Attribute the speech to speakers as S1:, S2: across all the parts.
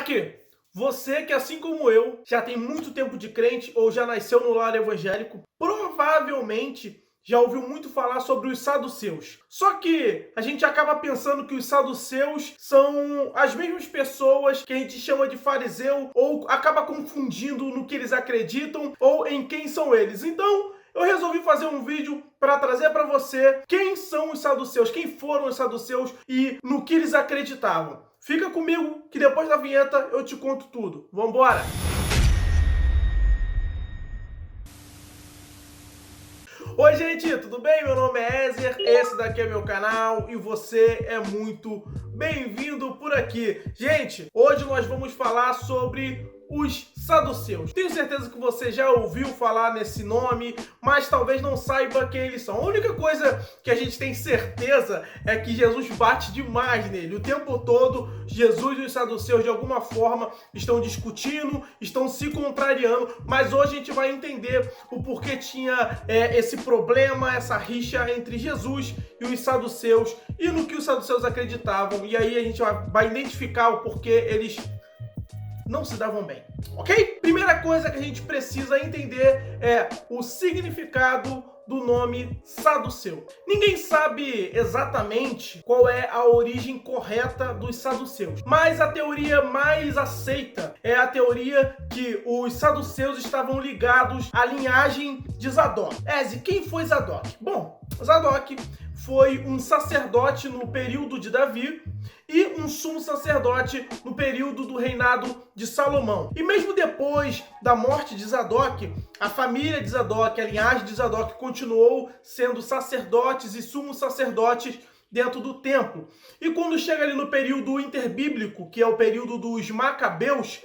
S1: Aqui, você que assim como eu já tem muito tempo de crente ou já nasceu no lar evangélico, provavelmente já ouviu muito falar sobre os saduceus. Só que a gente acaba pensando que os saduceus são as mesmas pessoas que a gente chama de fariseu ou acaba confundindo no que eles acreditam ou em quem são eles. Então, eu resolvi fazer um vídeo para trazer para você quem são os saduceus, quem foram os saduceus e no que eles acreditavam. Fica comigo que depois da vinheta eu te conto tudo. Vambora! Oi gente, tudo bem? Meu nome é Ezer, esse daqui é meu canal e você é muito bem-vindo por aqui. Gente, hoje nós vamos falar sobre os saduceus. Tenho certeza que você já ouviu falar nesse nome, mas talvez não saiba quem eles são. A única coisa que a gente tem certeza é que Jesus bate demais nele. O tempo todo, Jesus e os saduceus de alguma forma estão discutindo, estão se contrariando, mas hoje a gente vai entender o porquê tinha esse problema, essa rixa entre Jesus e os saduceus e no que os saduceus acreditavam. E aí a gente vai identificar o porquê eles não se davam bem, ok? Primeira coisa que a gente precisa entender é o significado do nome saduceu. Ninguém sabe exatamente qual é a origem correta dos saduceus, mas a teoria mais aceita é a teoria que os saduceus estavam ligados à linhagem de Zadok. Eze, quem foi Zadok? Bom, Zadok foi um sacerdote no período de Davi e um sumo sacerdote no período do reinado de Salomão. E mesmo depois da morte de Zadok, a família de Zadok, a linhagem de Zadok continuou sendo sacerdotes e sumos sacerdotes dentro do templo. E quando chega ali no período interbíblico, que é o período dos Macabeus,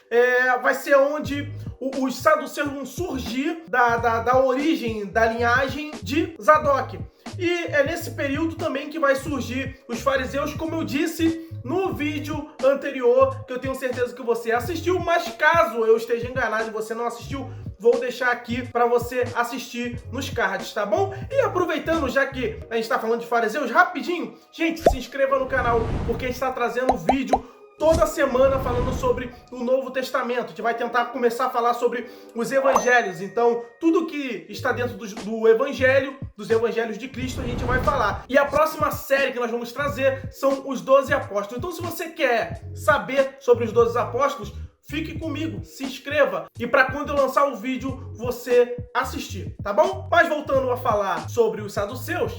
S1: vai ser onde os saduceus vão surgir da origem, da linhagem de Zadok. E é nesse período também que vai surgir os fariseus, como eu disse no vídeo anterior, que eu tenho certeza que você assistiu, mas caso eu esteja enganado e você não assistiu, vou deixar aqui para você assistir nos cards, tá bom? E aproveitando, já que a gente está falando de fariseus, rapidinho, gente, se inscreva no canal, porque a gente está trazendo vídeo toda semana falando sobre o Novo Testamento. A gente vai tentar começar a falar sobre os evangelhos. Então, tudo que está dentro do evangelho, dos evangelhos de Cristo, a gente vai falar. E a próxima série que nós vamos trazer são os 12 apóstolos. Então, se você quer saber sobre os 12 apóstolos, fique comigo, se inscreva e para quando eu lançar o vídeo você assistir, tá bom? Mas voltando a falar sobre os saduceus,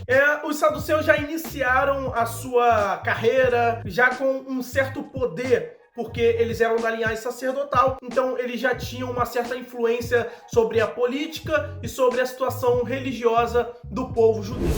S1: os saduceus já iniciaram a sua carreira já com um certo poder, porque eles eram da linhagem sacerdotal, então eles já tinham uma certa influência sobre a política e sobre a situação religiosa do povo judeu,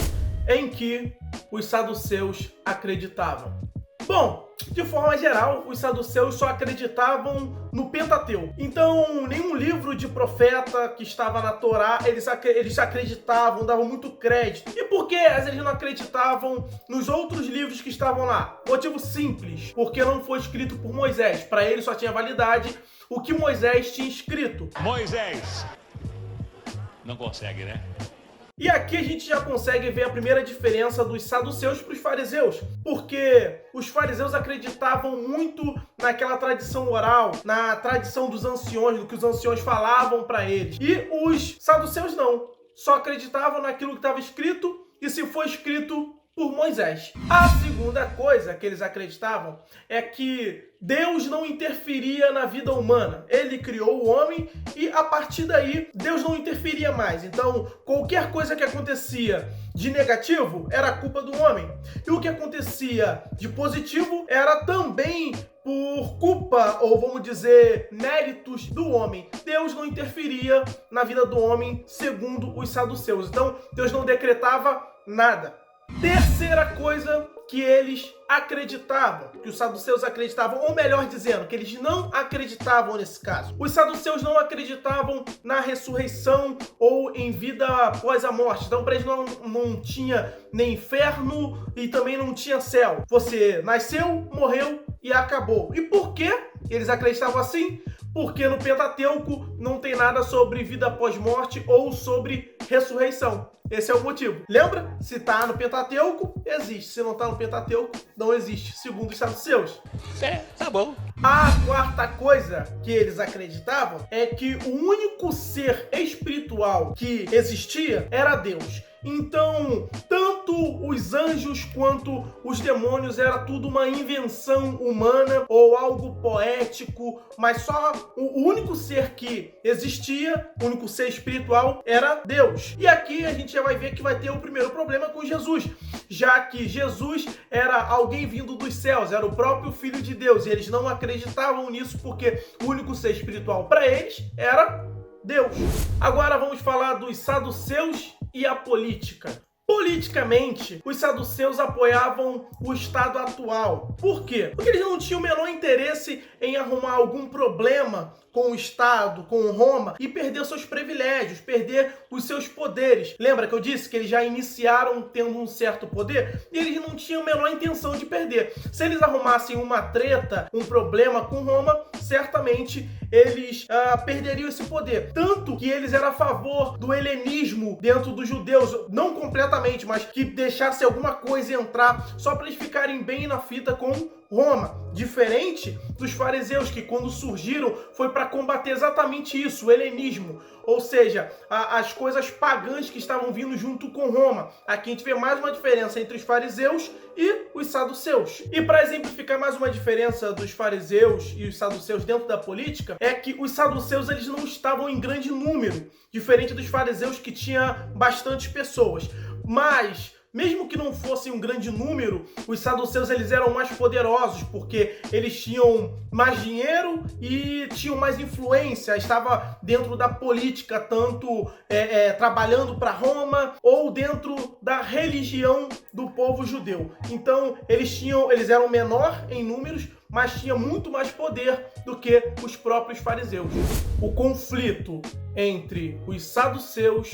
S1: em que os saduceus acreditavam. Bom, de forma geral, os saduceus só acreditavam no Pentateuco. Então, nenhum livro de profeta que estava na Torá, eles acreditavam, davam muito crédito. E por que eles não acreditavam nos outros livros que estavam lá? Motivo simples, porque não foi escrito por Moisés. Para eles só tinha validade o que Moisés tinha escrito.
S2: Moisés não consegue, né?
S1: E aqui a gente já consegue ver a primeira diferença dos saduceus para os fariseus, porque os fariseus acreditavam muito naquela tradição oral, na tradição dos anciões, do que os anciões falavam para eles. E os saduceus não, só acreditavam naquilo que estava escrito e se foi escrito por Moisés. A segunda coisa que eles acreditavam é que Deus não interferia na vida humana. Ele criou o homem e a partir daí Deus não interferia mais. Então qualquer coisa que acontecia de negativo era culpa do homem. E o que acontecia de positivo era também por culpa, ou vamos dizer, méritos do homem. Deus não interferia na vida do homem segundo os saduceus. Então Deus não decretava nada. Terceira coisa que eles acreditavam, que os saduceus acreditavam, ou melhor dizendo, que eles não acreditavam nesse caso. Os saduceus não acreditavam na ressurreição ou em vida após a morte. Então, para eles não tinha nem inferno e também não tinha céu. Você nasceu, morreu e acabou. E por que eles acreditavam assim? Porque no Pentateuco não tem nada sobre vida após morte ou sobre ressurreição. Esse é o motivo. Lembra? Se tá no Pentateuco, existe. Se não tá no Pentateuco, não existe, segundo os saduceus.
S2: Tá bom.
S1: A quarta coisa que eles acreditavam é que o único ser espiritual que existia era Deus. Então, tanto os anjos quanto os demônios era tudo uma invenção humana ou algo poético, mas só o único ser que existia, o único ser espiritual, era Deus. E aqui a gente já vai ver que vai ter o primeiro problema com Jesus, já que Jesus era alguém vindo dos céus, era o próprio Filho de Deus, e eles não acreditavam nisso porque o único ser espiritual para eles era Deus. Agora vamos falar dos saduceus e a política. Politicamente, os saduceus apoiavam o Estado atual. Por quê? Porque eles não tinham o menor interesse em arrumar algum problema com o Estado, com Roma, e perder seus privilégios, perder os seus poderes. Lembra que eu disse que eles já iniciaram tendo um certo poder? E eles não tinham a menor intenção de perder. Se eles arrumassem uma treta, um problema com Roma, certamente eles perderiam esse poder. Tanto que eles eram a favor do helenismo dentro dos judeus, não completamente, mas que deixasse alguma coisa entrar, só para eles ficarem bem na fita com Roma. Diferente dos fariseus, que quando surgiram foi para combater exatamente isso, o helenismo, ou seja, as coisas pagãs que estavam vindo junto com Roma. Aqui a gente vê mais uma diferença entre os fariseus e os saduceus. E para exemplificar mais uma diferença dos fariseus e os saduceus dentro da política, é que os saduceus eles não estavam em grande número, diferente dos fariseus que tinha bastantes pessoas. Mas mesmo que não fossem um grande número, os saduceus eles eram mais poderosos, porque eles tinham mais dinheiro e tinham mais influência, estava dentro da política, tanto trabalhando para Roma ou dentro da religião do povo judeu. Então eles eram menor em números, mas tinha muito mais poder do que os próprios fariseus. O conflito entre os saduceus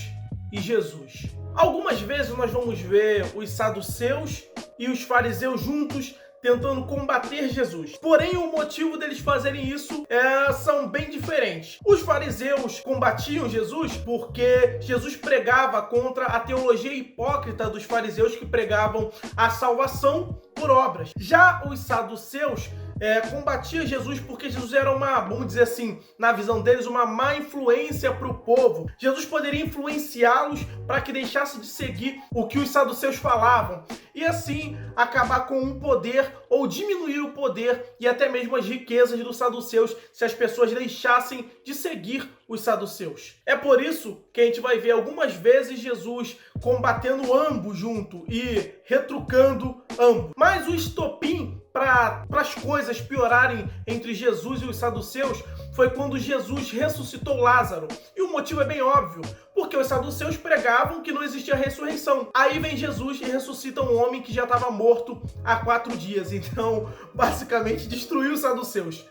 S1: e Jesus. Algumas vezes nós vamos ver os saduceus e os fariseus juntos tentando combater Jesus. Porém, o motivo deles fazerem isso são bem diferentes. Os fariseus combatiam Jesus porque Jesus pregava contra a teologia hipócrita dos fariseus que pregavam a salvação por obras. Já os saduceus combatia Jesus porque Jesus era vamos dizer assim, na visão deles, uma má influência para o povo. Jesus poderia influenciá-los para que deixassem de seguir o que os saduceus falavam e assim acabar com o poder ou diminuir o poder e até mesmo as riquezas dos saduceus se as pessoas deixassem de seguir os saduceus. É por isso que a gente vai ver algumas vezes Jesus combatendo ambos junto e retrucando ambos. Mas o estopim para as coisas piorarem entre Jesus e os saduceus foi quando Jesus ressuscitou Lázaro. E o motivo é bem óbvio, porque os saduceus pregavam que não existia ressurreição. Aí vem Jesus e ressuscita um homem que já estava morto há 4 dias. Então, basicamente, destruiu os saduceus.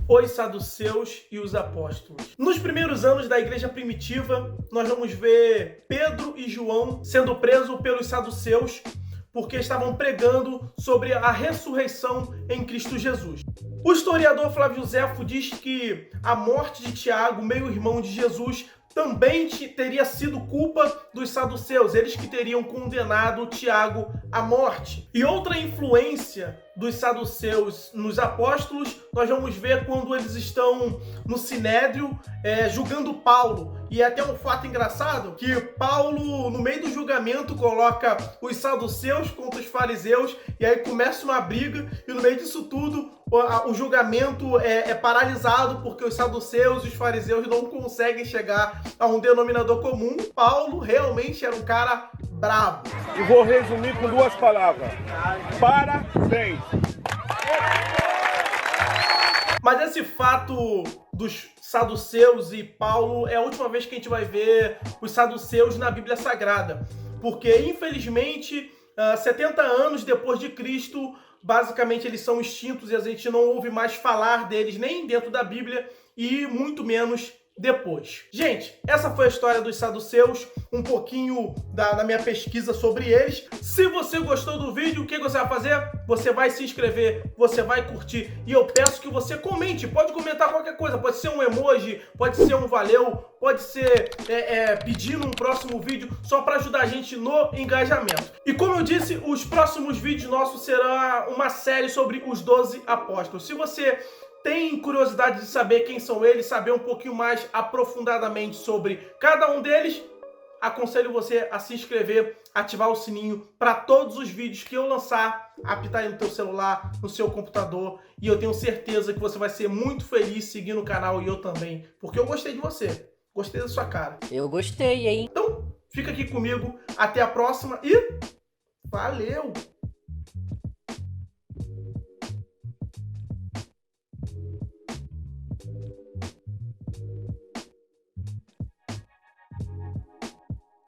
S1: Os saduceus e os apóstolos. Nos primeiros anos da igreja primitiva, nós vamos ver Pedro e João sendo presos pelos saduceus porque estavam pregando sobre a ressurreição em Cristo Jesus. O historiador Flávio Zéfo diz que a morte de Tiago, meio-irmão de Jesus, também teria sido culpa dos saduceus, eles que teriam condenado Tiago à morte. E outra influência dos saduceus nos apóstolos, nós vamos ver quando eles estão no Sinédrio julgando Paulo. E é até um fato engraçado que Paulo, no meio do julgamento, coloca os saduceus contra os fariseus e aí começa uma briga e no meio disso tudo o julgamento é paralisado porque os saduceus e os fariseus não conseguem chegar a um denominador comum. Paulo realmente era um cara brabo.
S3: E vou resumir com 2 palavras. Parabéns!
S1: Mas esse fato dos saduceus e Paulo é a última vez que a gente vai ver os saduceus na Bíblia Sagrada. Porque, infelizmente, 70 anos depois de Cristo, basicamente eles são extintos e a gente não ouve mais falar deles nem dentro da Bíblia e muito menos depois. Gente, essa foi a história dos saduceus, um pouquinho da minha pesquisa sobre eles. Se você gostou do vídeo, o que você vai fazer? Você vai se inscrever, você vai curtir e eu peço que você comente. Pode comentar qualquer coisa, pode ser um emoji, pode ser um valeu, pode ser pedindo um próximo vídeo, só para ajudar a gente no engajamento. E como eu disse, os próximos vídeos nossos serão uma série sobre os 12 apóstolos. Se você tem curiosidade de saber quem são eles, saber um pouquinho mais aprofundadamente sobre cada um deles, aconselho você a se inscrever, ativar o sininho para todos os vídeos que eu lançar, apitar aí no teu celular, no seu computador, e eu tenho certeza que você vai ser muito feliz seguindo o canal e eu também, porque eu gostei de você, gostei da sua cara.
S4: Eu gostei, hein?
S1: Então, fica aqui comigo, até a próxima e valeu!